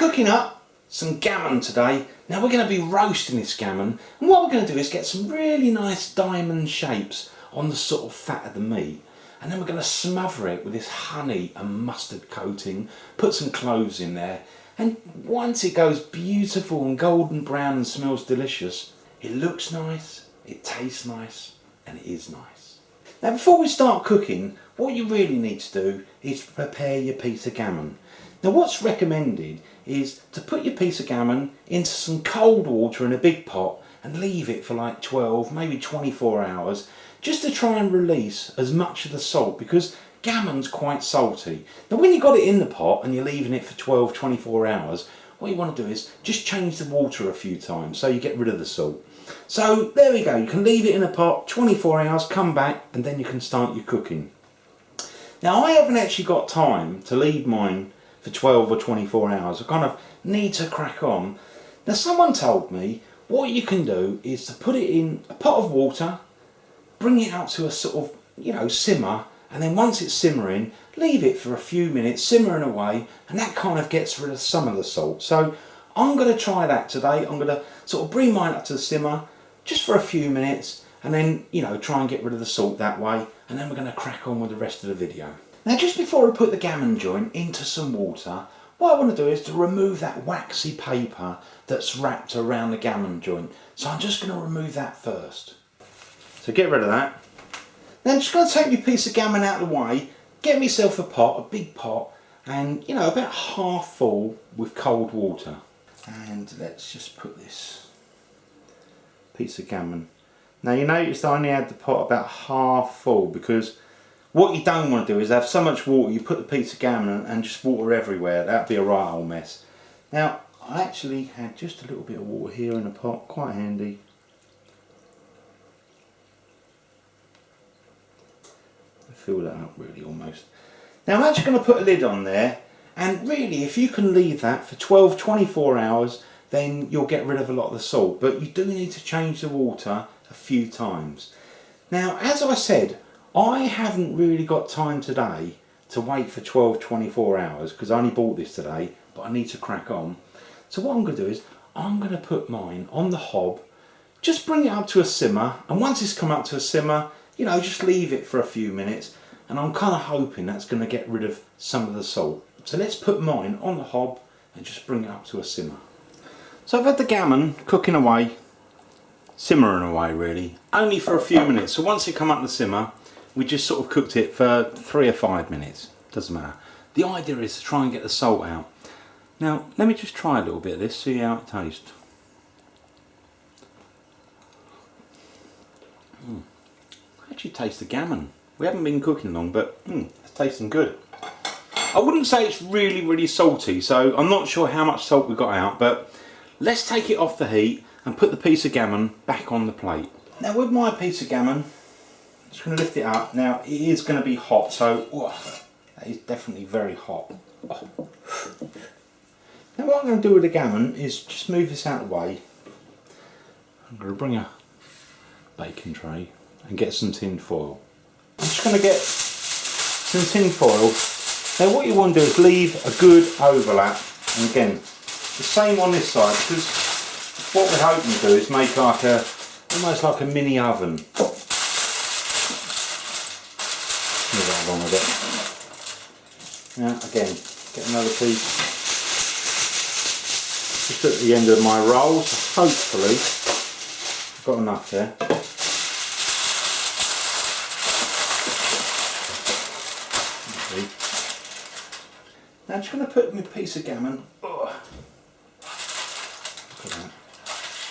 cooking up some gammon today. Now we're going to be roasting this gammon, and what we're going to do is get some really nice diamond shapes on the sort of fat of the meat, and then we're going to smother it with this honey and mustard coating, put some cloves in there, and once it goes beautiful and golden brown and smells delicious, it looks nice, it tastes nice, and it is nice. Now before we start cooking, what you really need to do is prepare your piece of gammon. Now what's recommended is to put your piece of gammon into some cold water in a big pot and leave it for like 12, maybe 24 hours, just to try and release as much of the salt, because gammon's quite salty. Now when you've got it in the pot and you're leaving it for 12, 24 hours, what you want to do is just change the water a few times so you get rid of the salt. So there we go, you can leave it in a pot 24 hours, come back, and then you can start your cooking. Now I haven't actually got time to leave mine for 12 or 24 hours. I kind of need to crack on. Now someone told me what you can do is to put it in a pot of water, bring it up to a sort of, simmer, and then once it's simmering, leave it for a few minutes simmering away, and that kind of gets rid of some of the salt. So I'm going to try that today. I'm going to sort of bring mine up to the simmer just for a few minutes, and then try and get rid of the salt that way, and then we're going to crack on with the rest of the video. Now just before I put the gammon joint into some water, what I want to do is to remove that waxy paper that's wrapped around the gammon joint. So I'm just going to remove that first. So get rid of that. Then I'm just going to take my piece of gammon out of the way, get myself a pot, a big pot, and about half full with cold water. And let's just put this piece of gammon. Now you notice I only had the pot about half full, because what you don't want to do is have so much water you put the piece of gammon and just water everywhere. That'd be a right old mess. Now I actually had just a little bit of water here in the pot, quite handy. Fill that up really almost. Now I'm actually going to put a lid on there, and really if you can leave that for 12-24 hours, then you'll get rid of a lot of the salt, but you do need to change the water a few times. Now as I said, I haven't really got time today to wait for 12-24 hours because I only bought this today, but I need to crack on. So what I'm going to do is I'm going to put mine on the hob, just bring it up to a simmer, and once it's come up to a simmer, just leave it for a few minutes, and I'm kind of hoping that's going to get rid of some of the salt. So let's put mine on the hob and just bring it up to a simmer. So I've had the gammon cooking away, simmering away really, only for a few minutes. So once it come up to simmer, we just sort of cooked it for 3 or 5 minutes, doesn't matter. The idea is to try and get the salt out. Now let me just try a little bit of this, see how it tastes. Actually taste the gammon. We haven't been cooking long, but it's tasting good. I wouldn't say it's really salty, so I'm not sure how much salt we got out, but let's take it off the heat and put the piece of gammon back on the plate. Now with my piece of gammon, I'm just going to lift it up. Now it is going to be hot, so that is definitely very hot. Now what I'm going to do with the gammon is just move this out of the way. I'm going to bring a baking tray and get some tin foil. I'm just going to get some tin foil. Now what you want to do is leave a good overlap, and again the same on this side, because what we're hoping to do is make like almost like a mini oven. Move that along with it. Now again, get another piece just at the end of my roll, so hopefully I've got enough there. Now I'm just going to put my piece of gammon. Oh. Look at that.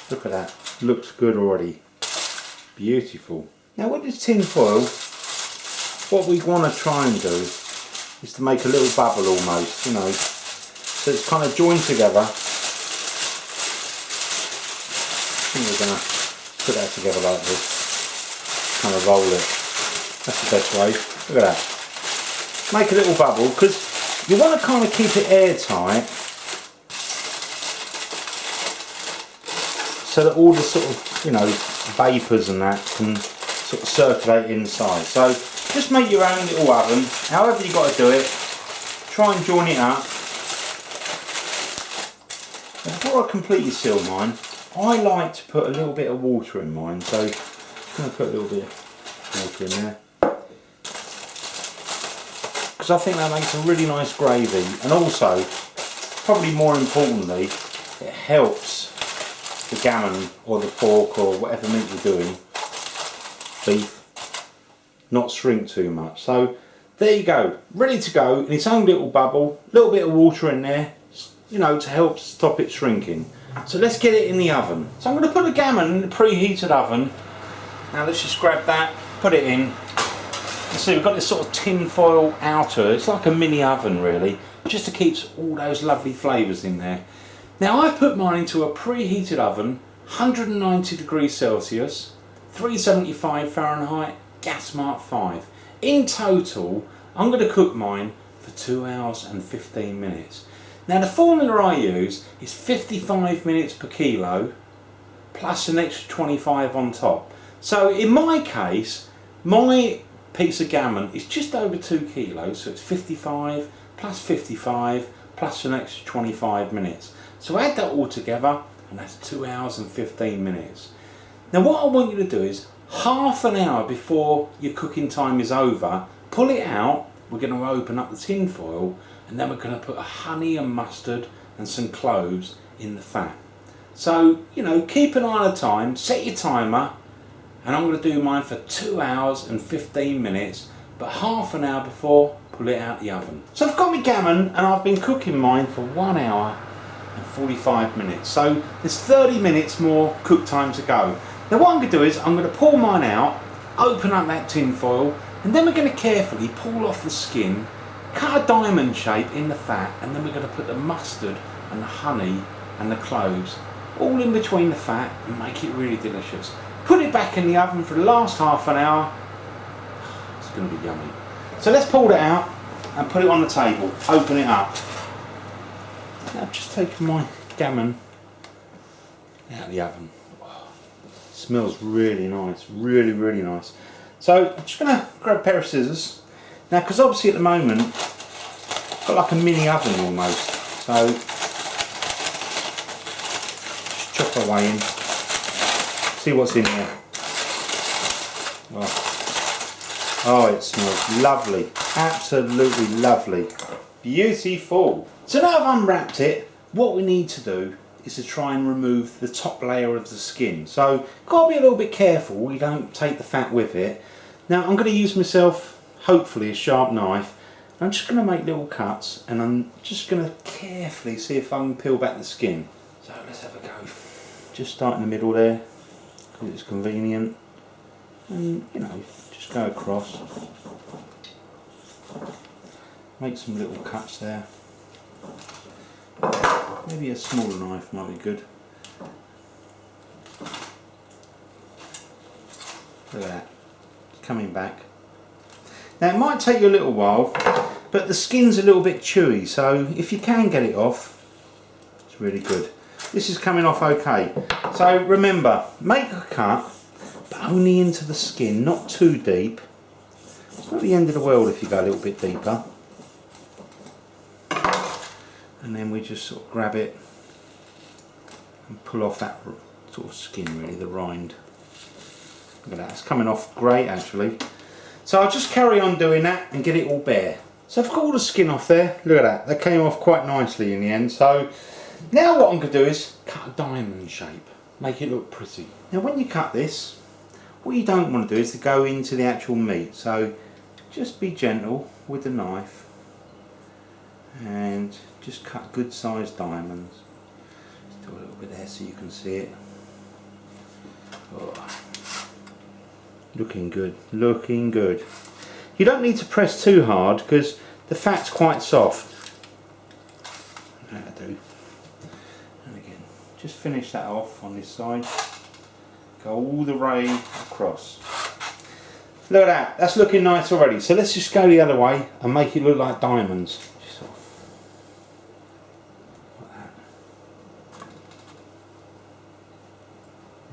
Look at that. Looks good already. Beautiful. Now with this tin foil, what we want to try and do is to make a little bubble almost, so it's kind of joined together. I think we're going to put that together like this. Kind of roll it. That's the best way. Look at that. Make a little bubble, because you want to kind of keep it airtight so that all the sort of, vapours and that can sort of circulate inside. So just make your own little oven, however you got to do it. Try and join it up. before I completely seal mine, I like to put a little bit of water in mine, so I'm going to put a little bit of water in there. Because I think that makes a really nice gravy, and also, probably more importantly, it helps the gammon or the pork or whatever meat you're doing, beef, not shrink too much. So there you go, ready to go in its own little bubble, a little bit of water in there, you know, to help stop it shrinking. So let's get it in the oven. So I'm going to put the gammon in the preheated oven. Now let's just grab that, put it in. You see, we've got this sort of tin foil outer, it's like a mini oven really, just to keep all those lovely flavours in there. Now I've put mine into a preheated oven, 190 degrees Celsius, 375 Fahrenheit, gas mark 5. In total, I'm going to cook mine for 2 hours and 15 minutes. Now the formula I use is 55 minutes per kilo, plus an extra 25 on top. So in my case, my piece of gammon is just over 2 kilos, so it's 55 plus 55 plus an extra 25 minutes. So add that all together and that's 2 hours and 15 minutes. Now what I want you to do is half an hour before your cooking time is over, pull it out. We're going to open up the tin foil and then we're going to put a honey and mustard and some cloves in the fat. So, you know, keep an eye on the time, set your timer, and I'm going to do mine for 2 hours and 15 minutes, but half an hour before, pull it out the oven. So I've got my gammon and I've been cooking mine for 1 hour and 45 minutes. So there's 30 minutes more cook time to go. Now what I'm going to do is I'm going to pull mine out, open up that tin foil, and then we're going to carefully pull off the skin, cut a diamond shape in the fat, and then we're going to put the mustard and the honey and the cloves all in between the fat and make it really delicious. Put it back in the oven for the last half an hour. It's going to be yummy. So let's pull it out and put it on the table, open it up. Now I've just taken my gammon out of the oven. It smells really nice, really, really nice. So I'm just going to grab a pair of scissors. Now, because obviously at the moment, I've got like a mini oven almost. So just chop away in. See what's in there. Oh, it smells lovely. Absolutely lovely. Beautiful. So now I've unwrapped it, what we need to do is to try and remove the top layer of the skin. So got to be a little bit careful we don't take the fat with it. Now I'm going to use myself, hopefully, a sharp knife. I'm just going to make little cuts and I'm just going to carefully see if I can peel back the skin. So let's have a go. Just start in the middle there, because it's convenient. And, you know, just go across. Make some little cuts there. Maybe a smaller knife might be good. Look at that. It's coming back. Now it might take you a little while, but the skin's a little bit chewy, so if you can get it off, it's really good. This is coming off okay. So remember, make a cut, but only into the skin, not too deep. It's not the end of the world if you go a little bit deeper. And then we just sort of grab it and pull off that sort of skin, really, the rind. Look at that, it's coming off great actually. So I'll just carry on doing that and get it all bare. So I've got all the skin off there, look at that, that came off quite nicely in the end. So now what I'm going to do is cut a diamond shape, make it look pretty. Now when you cut this, what you don't want to do is to go into the actual meat, so just be gentle with the knife and just cut good sized diamonds. Just do a little bit there so you can see it. Oh. Looking good, looking good. You don't need to press too hard because the fat's quite soft. That'll do. And again, just finish that off on this side. Go all the way across. Look at that, that's looking nice already. So let's just go the other way and make it look like diamonds.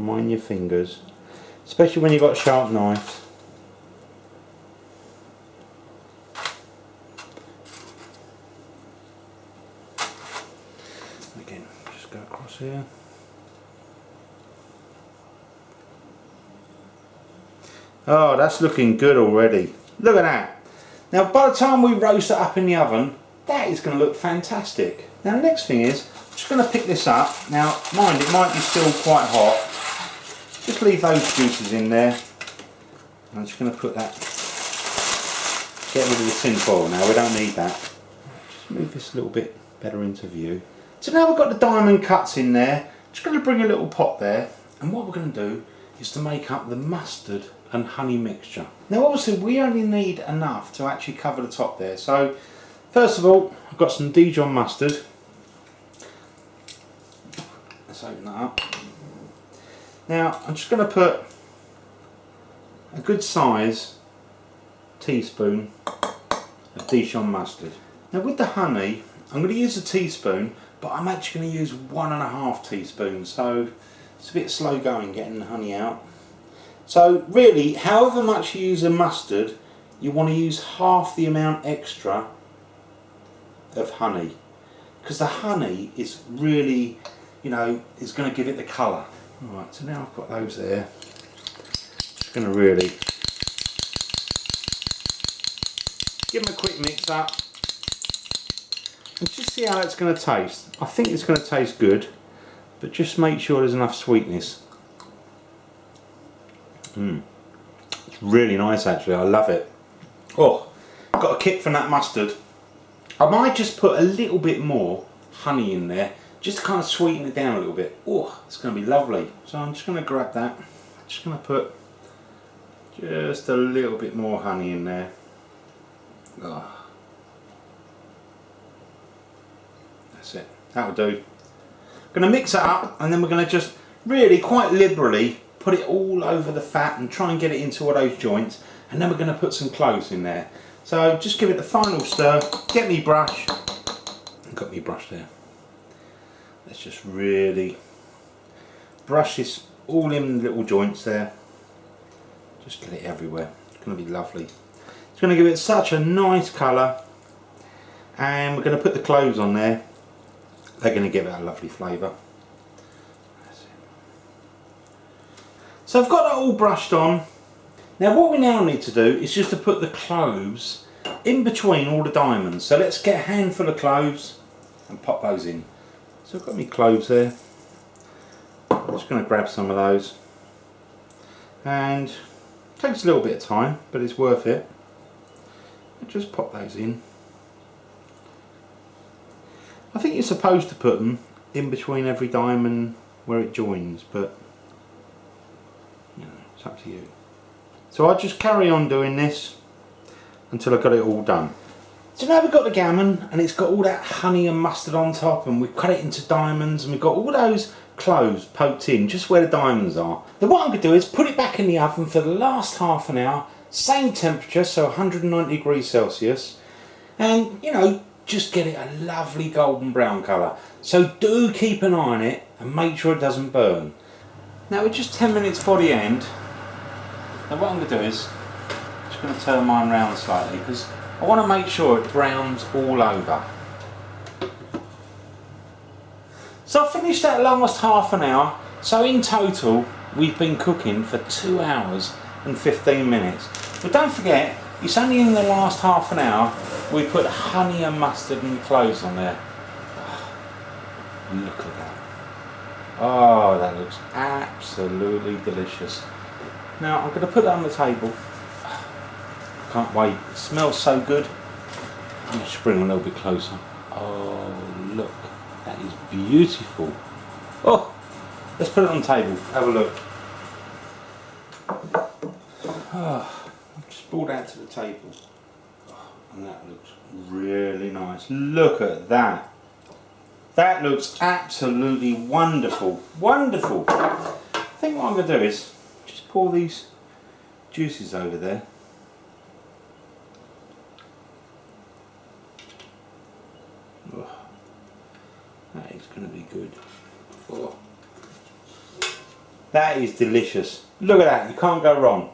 Mind your fingers, especially when you've got sharp knives. Again, just Just go across here. Oh, that's looking good already. Look at that. Now by the time we roast it up in the oven, that is going to look fantastic. Now the next thing is, I'm just going to pick this up. Now mind, it might be still quite hot. Just leave those juices in there. I'm just going to put that, get rid of the tin foil now, we don't need that. Just move this a little bit better into view. So now we've got the diamond cuts in there, just going to bring a little pot there, and what we're going to do is to make up the mustard and honey mixture. Now obviously we only need enough to actually cover the top there, so first of all I've got some Dijon mustard. Let's open that up. Now I'm just going to put a good size teaspoon of Dijon mustard. Now with the honey, I'm going to use a teaspoon, but I'm actually going to use 1.5 teaspoons, so it's a bit slow going getting the honey out. So really, however much you use of mustard, you want to use half the amount extra of honey, because the honey is really, you know, is going to give it the colour. Alright, so now I've got those there. Just going to really give them a quick mix up and just see how that's going to taste. I think it's going to taste good, but just make sure there's enough sweetness. It's really nice actually, I love it. Oh, got a kick from that mustard. I might just put a little bit more honey in there, just to kind of sweeten it down a little bit. Oh, it's going to be lovely. So I'm just going to grab that. I'm just going to put just a little bit more honey in there. Oh. That's it, that'll do. I'm going to mix it up, and then we're going to just really quite liberally put it all over the fat and try and get it into all those joints, and then we're going to put some cloves in there. So just give it the final stir, get me brush, I've got me brush there. Let's just really brush this all in the little joints there, just get it everywhere. It's going to be lovely. It's going to give it such a nice colour, and we're going to put the cloves on there. They're going to give it a lovely flavour. So I've got that all brushed on. Now what we now need to do is just to put the cloves in between all the diamonds. So let's get a handful of cloves and pop those in. So I've got my cloves there. I'm just going to grab some of those. And it takes a little bit of time, but it's worth it. I'll just pop those in. I think you're supposed to put them in between every diamond where it joins, but you know, it's up to you. So I'll just carry on doing this until I've got it all done. So now we've got the gammon, and it's got all that honey and mustard on top, and we've cut it into diamonds, and we've got all those cloves poked in just where the diamonds are. Then what I'm going to do is put it back in the oven for the last half an hour, same temperature, so 190 degrees Celsius, and you know, just get it a lovely golden brown colour. So do keep an eye on it and make sure it doesn't burn. Now we're just 10 minutes before the end. Now what I'm going to do is, I'm just going to turn mine round slightly because I want to make sure it browns all over. So I finished that last half an hour, so in total we've been cooking for 2 hours and 15 minutes. But don't forget, it's only in the last half an hour we put honey and mustard and cloves on there. Oh, look at that. Oh, that looks absolutely delicious. Now I'm going to put that on the table. Can't wait, it smells so good. Let me just bring it a little bit closer. Oh look, that is beautiful. Oh, let's put it on the table, have a look. Oh, I've just brought that to the table. Oh, and that looks really nice. Look at that. That looks absolutely wonderful. Wonderful. I think what I'm going to do is just pour these juices over there. Oh, that is going to be good. Oh. That is delicious. Look at that, you can't go wrong.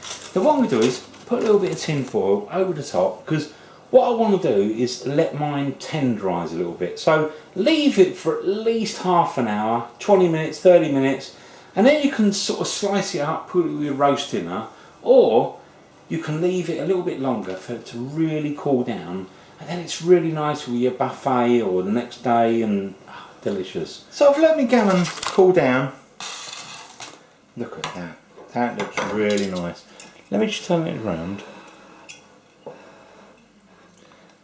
So what I'm going to do is put a little bit of tin foil over the top, because what I want to do is let mine tenderise a little bit. So leave it for at least half an hour, 20 minutes, 30 minutes, and then you can sort of slice it up, put it with your roast dinner, or you can leave it a little bit longer for it to really cool down, and then it's really nice with your buffet or the next day, and delicious. So I've let my gammon cool down. Look at that. That looks really nice. Let me just turn it around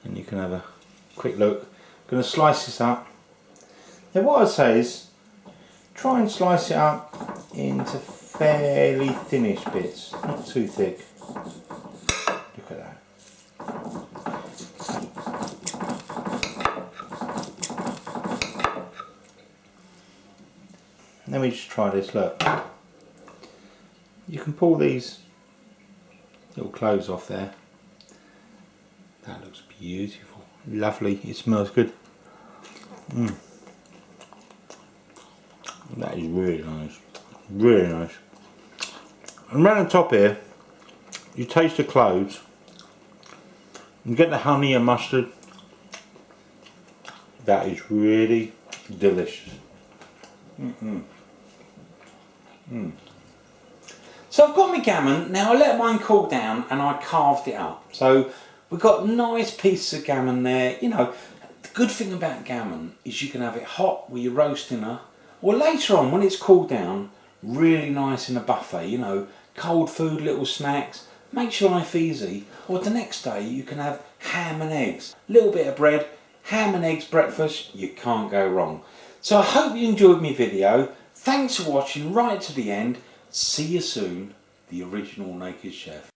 and you can have a quick look. I'm going to slice this up. Now what I'd say is try and slice it up into fairly thinnish bits, not too thick. Look at that. Let me just try this, look. You can pull these little cloves off there. That looks beautiful, lovely, it smells good. That is really nice, really nice. And around the top here, you taste the cloves, you get the honey and mustard. That is really delicious. So I've got my gammon, now I let mine cool down and I carved it up. So we've got nice pieces of gammon there. You know, the good thing about gammon is you can have it hot with your roast dinner, or later on when it's cooled down, really nice in a buffet, you know, cold food, little snacks, makes your life easy. Or the next day you can have ham and eggs, a little bit of bread, ham and eggs breakfast, you can't go wrong. So I hope you enjoyed my video. Thanks for watching right to the end. See you soon, the original Naked Chef.